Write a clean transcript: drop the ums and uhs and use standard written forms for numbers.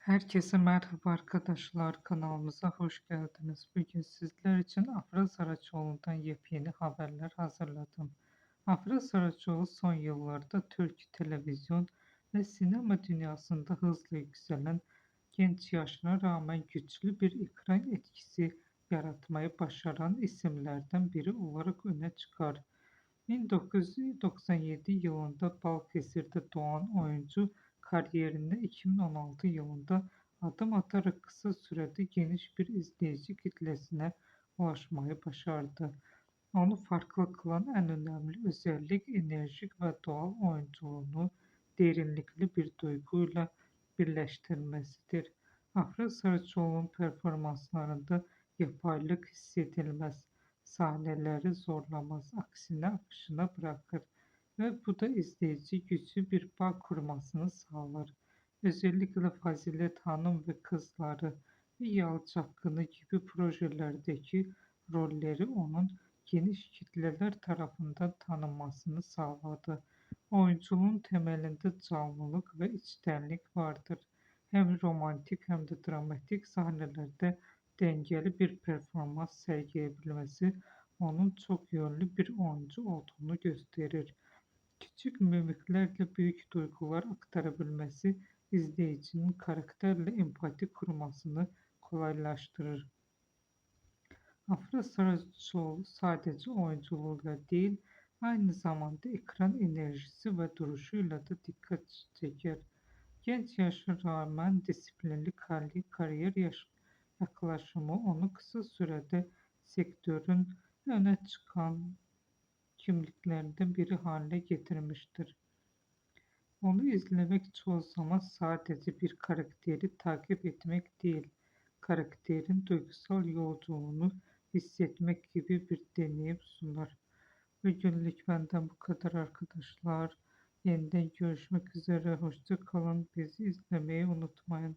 Herkese merhaba arkadaşlar, kanalımıza hoş geldiniz. Bugün sizler için Afra Saraçoğlu'ndan yepyeni haberler hazırladım. Afra Saraçoğlu son yıllarda Türk televizyon ve sinema dünyasında hızla yükselen, genç yaşına rağmen güçlü bir ekran etkisi yaratmayı başaran isimlerden biri olarak öne çıkar. 1997 yılında Balıkesir'de doğan oyuncu kariyerine 2016 yılında adım atarak kısa sürede geniş bir izleyici kitlesine ulaşmayı başardı. Onu farklı kılan en önemli özellik enerjik ve doğal oyunculuğunu derinlikli bir duyguyla birleştirmesidir. Afra Saraçoğlu'nun performanslarında yapaylık hissedilmez, sahneleri zorlamaz, aksine akışına bırakır ve bu da izleyici güçlü bir bağ kurmasını sağlar. Özellikle Fazilet Hanım ve Kızları ve Yalı Çapkını gibi projelerdeki rolleri onun geniş kitleler tarafından tanınmasını sağladı. Oyunculuğun temelinde canlılık ve içtenlik vardır. Hem romantik hem de dramatik sahnelerde dengeli bir performans sergileyebilmesi onun çok yönlü bir oyuncu olduğunu gösterir. Küçük mimiklerle büyük duygular aktarabilmesi izleyicinin karakterle empati kurmasını kolaylaştırır. Afra Saraçoğlu sadece oyunculuğuyla değil, aynı zamanda ekran enerjisi ve duruşuyla da dikkat çeker. Genç yaşına rağmen disiplinli kariyer yaklaşımı onu kısa sürede sektörün öne çıkan kimliklerinden biri haline getirmiştir. Onu izlemek çoğu zaman sadece bir karakteri takip etmek değil, karakterin duygusal yolculuğunu hissetmek gibi bir deneyim sunar. Bugünlük benden bu kadar arkadaşlar. Yeniden görüşmek üzere. Hoşça kalın. Bizi izlemeyi unutmayın.